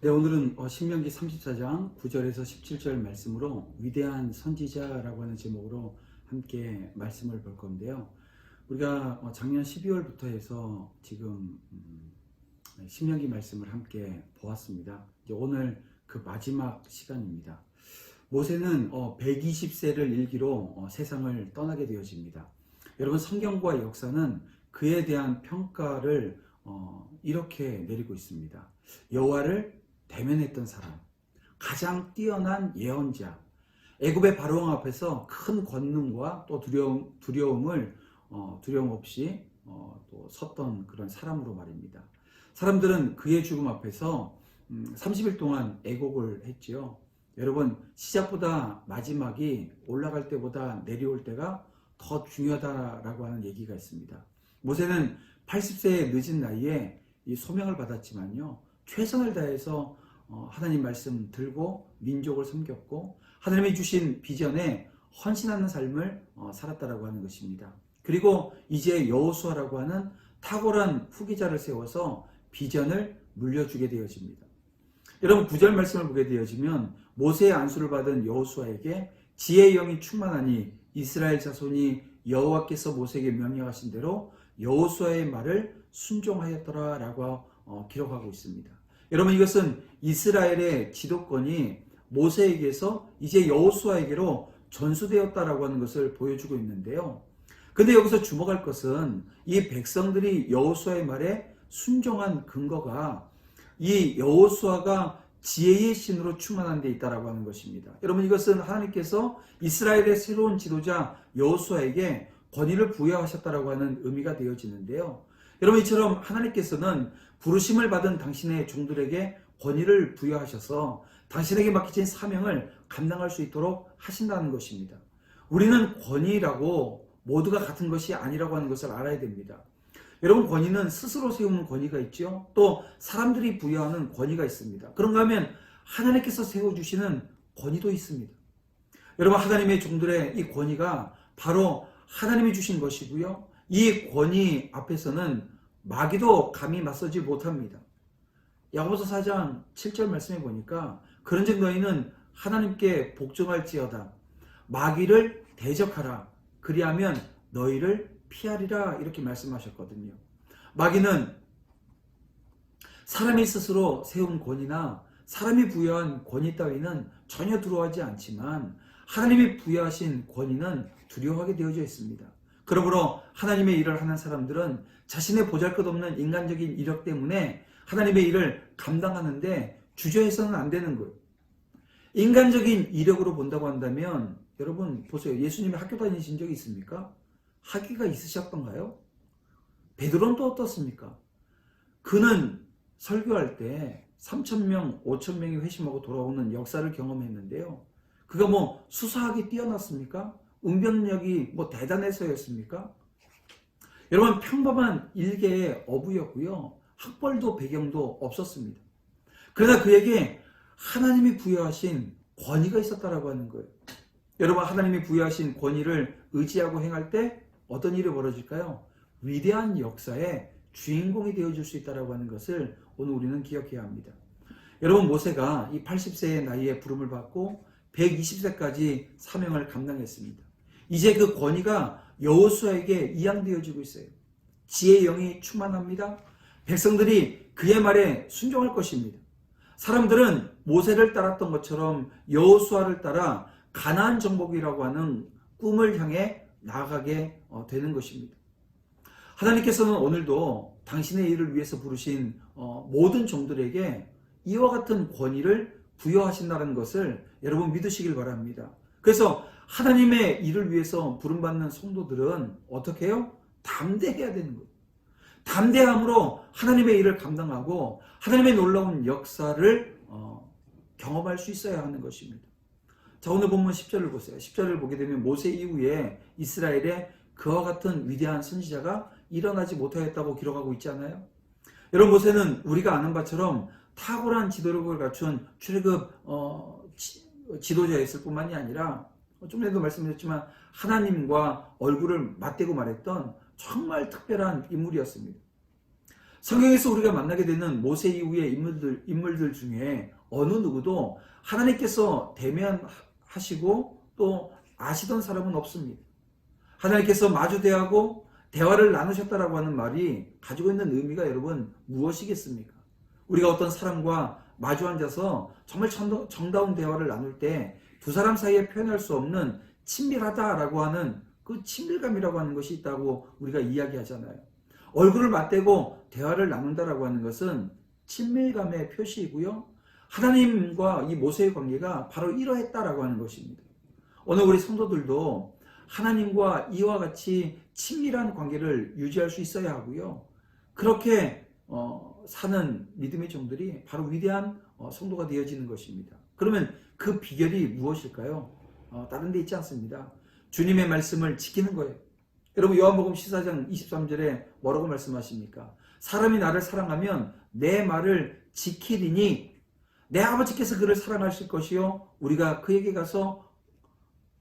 네, 오늘은 신명기 34장 9절에서 17절 말씀으로 위대한 선지자라고 하는 제목으로 함께 말씀을 볼 건데요. 우리가 작년 12월부터 해서 지금 신명기 말씀을 함께 보았습니다. 이제 오늘 그 마지막 시간입니다. 모세는 120세를 일기로 세상을 떠나게 되어집니다. 여러분, 성경과 역사는 그에 대한 평가를 이렇게 내리고 있습니다. 여호와를 대면했던 사람, 가장 뛰어난 예언자, 애굽의 바로왕 앞에서 큰 권능과 또 두려움 없이 또 섰던 그런 사람으로 말입니다. 사람들은 그의 죽음 앞에서 30일 동안 애곡을 했지요. 여러분, 시작보다 마지막이 올라갈 때보다 내려올 때가 더 중요하다라고 하는 얘기가 있습니다. 모세는 80세의 늦은 나이에 이 소명을 받았지만요, 최선을 다해서 하나님 말씀 들고 민족을 섬겼고 하나님이 주신 비전에 헌신하는 삶을 살았다라고 하는 것입니다. 그리고 이제 여호수아라고 하는 탁월한 후계자를 세워서 비전을 물려주게 되어집니다. 여러분, 9절 말씀을 보게 되어지면 모세의 안수를 받은 여호수아에게 지혜의 영이 충만하니 이스라엘 자손이 여호와께서 모세에게 명령하신 대로 여호수아의 말을 순종하였더라라고 기록하고 있습니다. 여러분, 이것은 이스라엘의 지도권이 모세에게서 이제 여호수아에게로 전수되었다라고 하는 것을 보여주고 있는데요. 근데 여기서 주목할 것은 이 백성들이 여호수아의 말에 순종한 근거가 이 여호수아가 지혜의 신으로 충만한 데 있다라고 하는 것입니다. 여러분, 이것은 하나님께서 이스라엘의 새로운 지도자 여호수아에게 권위를 부여하셨다라고 하는 의미가 되어지는데요. 여러분, 이처럼 하나님께서는 부르심을 받은 당신의 종들에게 권위를 부여하셔서 당신에게 맡기신 사명을 감당할 수 있도록 하신다는 것입니다. 우리는 권위라고 모두가 같은 것이 아니라고 하는 것을 알아야 됩니다. 여러분, 권위는 스스로 세우는 권위가 있죠. 또 사람들이 부여하는 권위가 있습니다. 그런가 하면 하나님께서 세워주시는 권위도 있습니다. 여러분, 하나님의 종들의 이 권위가 바로 하나님이 주신 것이고요. 이 권위 앞에서는 마귀도 감히 맞서지 못합니다. 야고보서 4장 7절 말씀에 보니까 그런즉 너희는 하나님께 복종할지어다 마귀를 대적하라 그리하면 너희를 피하리라 이렇게 말씀하셨거든요. 마귀는 사람이 스스로 세운 권위나 사람이 부여한 권위 따위는 전혀 두려워하지 않지만 하나님이 부여하신 권위는 두려워하게 되어져 있습니다. 그러므로 하나님의 일을 하는 사람들은 자신의 보잘것없는 인간적인 이력 때문에 하나님의 일을 감당하는데 주저해서는 안 되는 거예요. 인간적인 이력으로 본다고 한다면 여러분 보세요. 예수님이 학교 다니신 적이 있습니까? 학위가 있으셨던가요? 베드로는 또 어떻습니까? 그는 설교할 때 3,000명, 5,000명이 회심하고 돌아오는 역사를 경험했는데요. 그가 수사학이 뛰어났습니까? 응변력이 대단해서였습니까? 여러분, 평범한 일개의 어부였고요. 학벌도 배경도 없었습니다. 그러나 그에게 하나님이 부여하신 권위가 있었다라고 하는 거예요. 여러분, 하나님이 부여하신 권위를 의지하고 행할 때 어떤 일이 벌어질까요? 위대한 역사의 주인공이 되어줄 수 있다라고 하는 것을 오늘 우리는 기억해야 합니다. 여러분, 모세가 이 80세의 나이에 부름을 받고 120세까지 사명을 감당했습니다. 이제 그 권위가 여호수아에게 이양되어지고 있어요. 지혜의 영이 충만합니다. 백성들이 그의 말에 순종할 것입니다. 사람들은 모세를 따랐던 것처럼 여호수아를 따라 가나안 정복이라고 하는 꿈을 향해 나아가게 되는 것입니다. 하나님께서는 오늘도 당신의 일을 위해서 부르신 모든 종들에게 이와 같은 권위를 부여하신다는 것을 여러분 믿으시길 바랍니다. 그래서 하나님의 일을 위해서 부름받는 성도들은 어떻게 해요? 담대해야 되는 거예요. 담대함으로 하나님의 일을 감당하고 하나님의 놀라운 역사를 경험할 수 있어야 하는 것입니다. 자, 오늘 본문 10절을 보세요. 10절을 보게 되면 모세 이후에 이스라엘에 그와 같은 위대한 선지자가 일어나지 못하였다고 기록하고 있잖아요. 여러분, 모세는 우리가 아는 바처럼 탁월한 지도력을 갖춘 출애굽 지도자였을 뿐만이 아니라 좀 전에도 말씀드렸지만 하나님과 얼굴을 맞대고 말했던 정말 특별한 인물이었습니다. 성경에서 우리가 만나게 되는 모세 이후의 인물들 중에 어느 누구도 하나님께서 대면하시고 또 아시던 사람은 없습니다. 하나님께서 마주 대하고 대화를 나누셨다라고 하는 말이 가지고 있는 의미가 여러분 무엇이겠습니까? 우리가 어떤 사람과 마주 앉아서 정말 정다운 대화를 나눌 때 두 사람 사이에 표현할 수 없는 친밀하다라고 하는 그 친밀감이라고 하는 것이 있다고 우리가 이야기하잖아요. 얼굴을 맞대고 대화를 나눈다라고 하는 것은 친밀감의 표시이고요. 하나님과 이 모세의 관계가 바로 이러했다라고 하는 것입니다. 오늘 우리 성도들도 하나님과 이와 같이 친밀한 관계를 유지할 수 있어야 하고요. 그렇게 사는 믿음의 종들이 바로 위대한 성도가 되어지는 것입니다. 그러면 그 비결이 무엇일까요? 다른 데 있지 않습니다. 주님의 말씀을 지키는 거예요. 여러분 요한복음 14장 23절에 뭐라고 말씀하십니까? 사람이 나를 사랑하면 내 말을 지키리니 내 아버지께서 그를 사랑하실 것이요 우리가 그에게 가서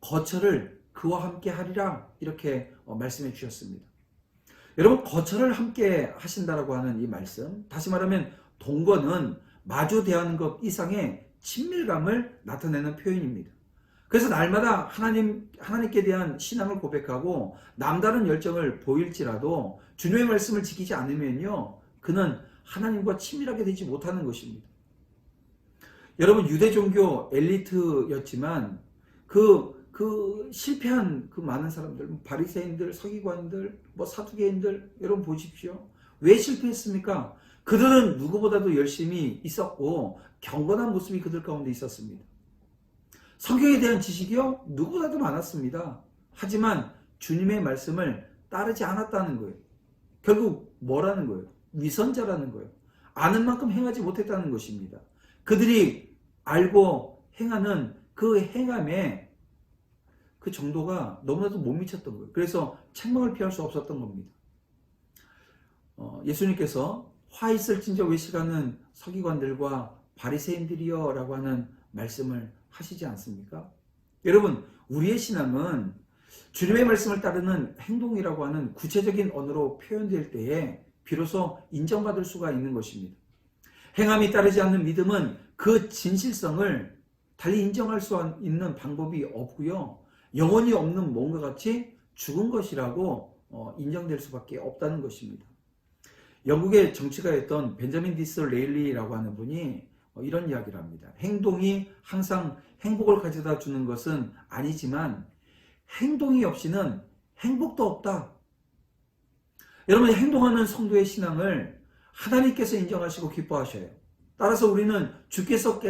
거처를 그와 함께 하리라 이렇게 말씀해 주셨습니다. 여러분 거처를 함께 하신다라고 하는 이 말씀, 다시 말하면 동거는 마주 대하는 것 이상의 친밀감을 나타내는 표현입니다. 그래서 날마다 하나님께 대한 신앙을 고백하고 남다른 열정을 보일지라도 주님의 말씀을 지키지 않으면요 그는 하나님과 친밀하게 되지 못하는 것입니다. 여러분 유대 종교 엘리트였지만 그 실패한 그 많은 사람들, 바리새인들, 서기관들, 사두개인들 여러분 보십시오. 왜 실패했습니까? 그들은 누구보다도 열심히 있었고 경건한 모습이 그들 가운데 있었습니다. 성경에 대한 지식이요 누구보다도 많았습니다. 하지만 주님의 말씀을 따르지 않았다는 거예요. 결국 뭐라는 거예요? 위선자라는 거예요. 아는 만큼 행하지 못했다는 것입니다. 그들이 알고 행하는 그 행함에 그 정도가 너무나도 못 미쳤던 거예요. 그래서 책망을 피할 수 없었던 겁니다. 예수님께서 화 있을진저 외식하는 서기관들과 바리새인들이여 라고 하는 말씀을 하시지 않습니까? 여러분 우리의 신앙은 주님의 말씀을 따르는 행동이라고 하는 구체적인 언어로 표현될 때에 비로소 인정받을 수가 있는 것입니다. 행함이 따르지 않는 믿음은 그 진실성을 달리 인정할 수 있는 방법이 없고요. 영혼이 없는 뭔가 같이 죽은 것이라고 인정될 수밖에 없다는 것입니다. 영국의 정치가였던 벤자민 디스레일리라고 하는 분이 이런 이야기를 합니다. 행동이 항상 행복을 가져다 주는 것은 아니지만 행동이 없이는 행복도 없다. 여러분 행동하는 성도의 신앙을 하나님께서 인정하시고 기뻐하셔요. 따라서 우리는 주께서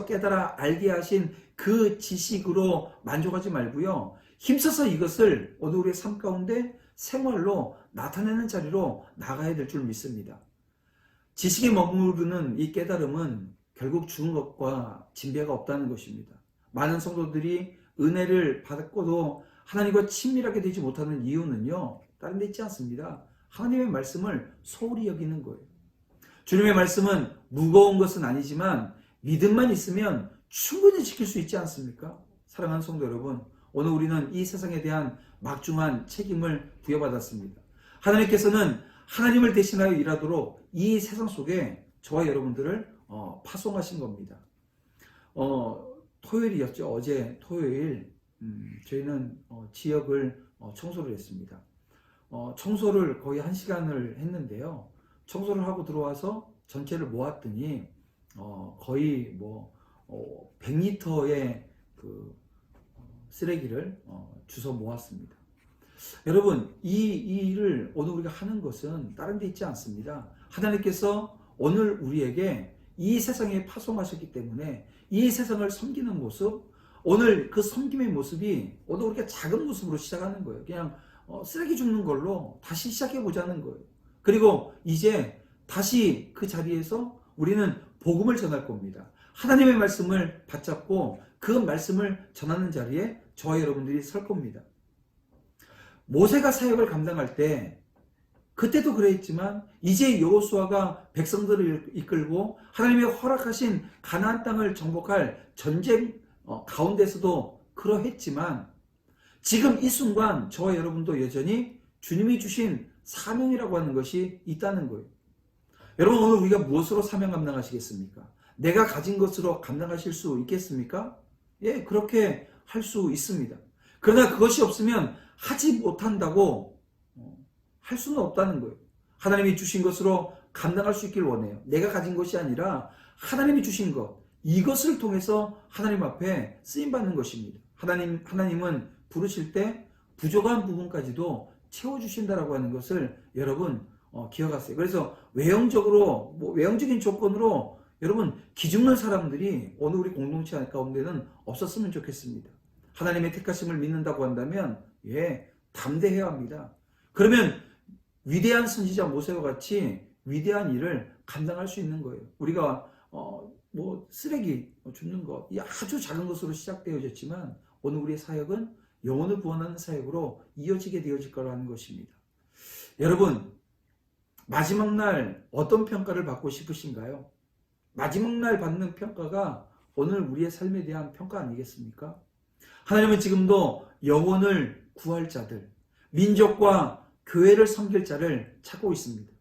깨달아 알게 하신 그 지식으로 만족하지 말고요. 힘써서 이것을 오늘 우리의 삶 가운데 생활로 나타내는 자리로 나가야 될 줄 믿습니다. 지식에 머무르는 이 깨달음은 결국 죽은 것과 진배가 없다는 것입니다. 많은 성도들이 은혜를 받았고도 하나님과 친밀하게 되지 못하는 이유는요. 다른 데 있지 않습니다. 하나님의 말씀을 소홀히 여기는 거예요. 주님의 말씀은 무거운 것은 아니지만 믿음만 있으면 충분히 지킬 수 있지 않습니까? 사랑하는 성도 여러분, 오늘 우리는 이 세상에 대한 막중한 책임을 부여받았습니다. 하나님께서는 하나님을 대신하여 일하도록 이 세상 속에 저와 여러분들을 파송하신 겁니다. 토요일이었죠. 어제 토요일 저희는 지역을 청소를 했습니다. 청소를 거의 1시간을 했는데요. 청소를 하고 들어와서 전체를 모았더니 거의 100리터의 그 쓰레기를 주워 모았습니다. 여러분 이 일을 오늘 우리가 하는 것은 다른 데 있지 않습니다. 하나님께서 오늘 우리에게 이 세상에 파송하셨기 때문에 이 세상을 섬기는 모습, 오늘 그 섬김의 모습이 오늘 우리가 작은 모습으로 시작하는 거예요. 그냥 쓰레기 줍는 걸로 다시 시작해 보자는 거예요. 그리고 이제 다시 그 자리에서 우리는 복음을 전할 겁니다. 하나님의 말씀을 받잡고 그 말씀을 전하는 자리에 저와 여러분들이 설 겁니다. 모세가 사역을 감당할 때 그때도 그랬지만 이제 여호수아가 백성들을 이끌고 하나님의 허락하신 가나안 땅을 정복할 전쟁 가운데서도 그러했지만 지금 이 순간 저와 여러분도 여전히 주님이 주신 사명이라고 하는 것이 있다는 거예요. 여러분, 오늘 우리가 무엇으로 사명 감당하시겠습니까? 내가 가진 것으로 감당하실 수 있겠습니까? 예, 그렇게 할 수 있습니다. 그러나 그것이 없으면 하지 못한다고 할 수는 없다는 거예요. 하나님이 주신 것으로 감당할 수 있길 원해요. 내가 가진 것이 아니라 하나님이 주신 것, 이것을 통해서 하나님 앞에 쓰임받는 것입니다. 하나님은 부르실 때 부족한 부분까지도 채워주신다라고 하는 것을 여러분 기억하세요. 그래서 외형적인 조건으로 여러분 기죽는 사람들이 오늘 우리 공동체 가운데는 없었으면 좋겠습니다. 하나님의 택하심을 믿는다고 한다면 담대해야 합니다. 그러면 위대한 선지자 모세와 같이 위대한 일을 감당할 수 있는 거예요. 우리가 쓰레기 줍는 것, 이 아주 작은 것으로 시작되어졌지만 오늘 우리의 사역은 영혼을 구원하는 사역으로 이어지게 되어질 거라는 것입니다. 여러분, 마지막 날 어떤 평가를 받고 싶으신가요? 마지막 날 받는 평가가 오늘 우리의 삶에 대한 평가 아니겠습니까? 하나님은 지금도 영혼을 구할 자들, 민족과 교회를 섬길 자를 찾고 있습니다.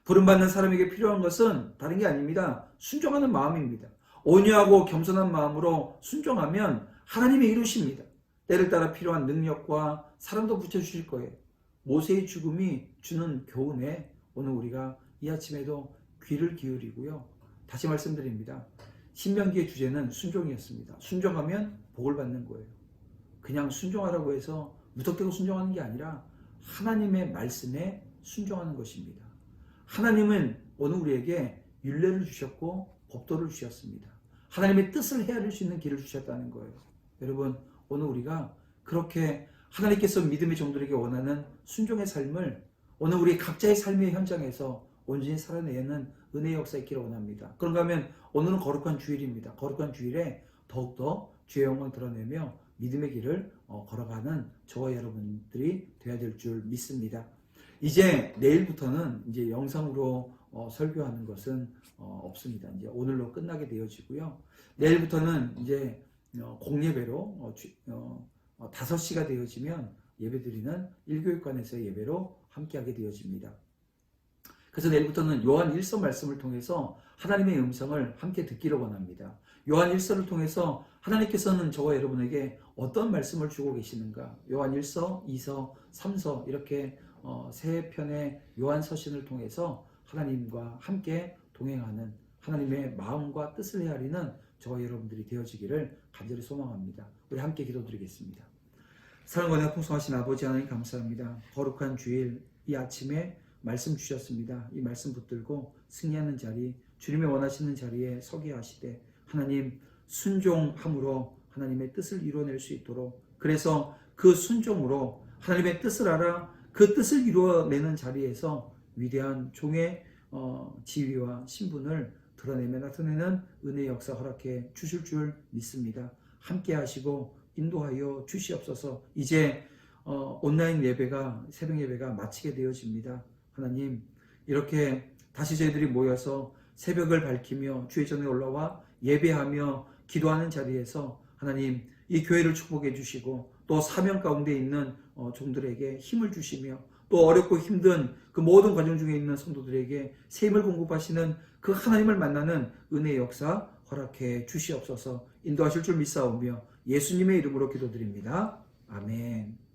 부름받는 사람에게 필요한 것은 다른 게 아닙니다. 순종하는 마음입니다. 온유하고 겸손한 마음으로 순종하면 하나님이 이루십니다. 때를 따라 필요한 능력과 사람도 붙여주실 거예요. 모세의 죽음이 주는 교훈에 오늘 우리가 이 아침에도 귀를 기울이고요. 다시 말씀드립니다. 신명기의 주제는 순종이었습니다. 순종하면 복을 받는 거예요. 그냥 순종하라고 해서 무턱대고 순종하는 게 아니라 하나님의 말씀에 순종하는 것입니다. 하나님은 오늘 우리에게 율례를 주셨고 법도를 주셨습니다. 하나님의 뜻을 헤아릴 수 있는 길을 주셨다는 거예요. 여러분, 오늘 우리가 그렇게 하나님께서 믿음의 종들에게 원하는 순종의 삶을 오늘 우리 각자의 삶의 현장에서 온전히 살아내는 은혜의 역사 있기를 원합니다. 그런가 하면 오늘은 거룩한 주일입니다. 거룩한 주일에 더욱더 주의 영광을 드러내며 믿음의 길을 걸어가는 저와 여러분들이 되어야 될 줄 믿습니다. 이제 내일부터는 이제 영상으로 설교하는 것은 없습니다. 이제 오늘로 끝나게 되어지고요. 내일부터는 이제 공예배로 5시가 되어지면 예배드리는 1교육관에서의 예배로 함께하게 되어집니다. 그래서 내일부터는 요한 1서 말씀을 통해서 하나님의 음성을 함께 듣기를 원합니다. 요한 1서를 통해서 하나님께서는 저와 여러분에게 어떤 말씀을 주고 계시는가? 요한 1서, 2서, 3서 이렇게 세 편의 요한 서신을 통해서 하나님과 함께 동행하는 하나님의 마음과 뜻을 헤아리는 저와 여러분들이 되어지기를 간절히 소망합니다. 우리 함께 기도드리겠습니다. 사랑과 은혜가 풍성하신 아버지 하나님 감사합니다. 거룩한 주일 이 아침에 말씀 주셨습니다. 이 말씀 붙들고 승리하는 자리, 주님의 원하시는 자리에 서게 하시되 하나님 순종함으로 하나님의 뜻을 이루어낼 수 있도록, 그래서 그 순종으로 하나님의 뜻을 알아 그 뜻을 이루어내는 자리에서 위대한 종의 지위와 신분을 드러내며 나타내는 은혜의 역사 허락해 주실 줄 믿습니다. 함께 하시고 인도하여 주시옵소서. 이제 온라인 예배가, 새벽 예배가 마치게 되어집니다. 하나님, 이렇게 다시 저희들이 모여서 새벽을 밝히며 주의 전에 올라와 예배하며 기도하는 자리에서 하나님 이 교회를 축복해 주시고 또 사명 가운데 있는 종들에게 힘을 주시며 또 어렵고 힘든 그 모든 과정 중에 있는 성도들에게 새 힘을 공급하시는 그 하나님을 만나는 은혜의 역사 허락해 주시옵소서. 인도하실 줄 믿사오며 예수님의 이름으로 기도드립니다. 아멘.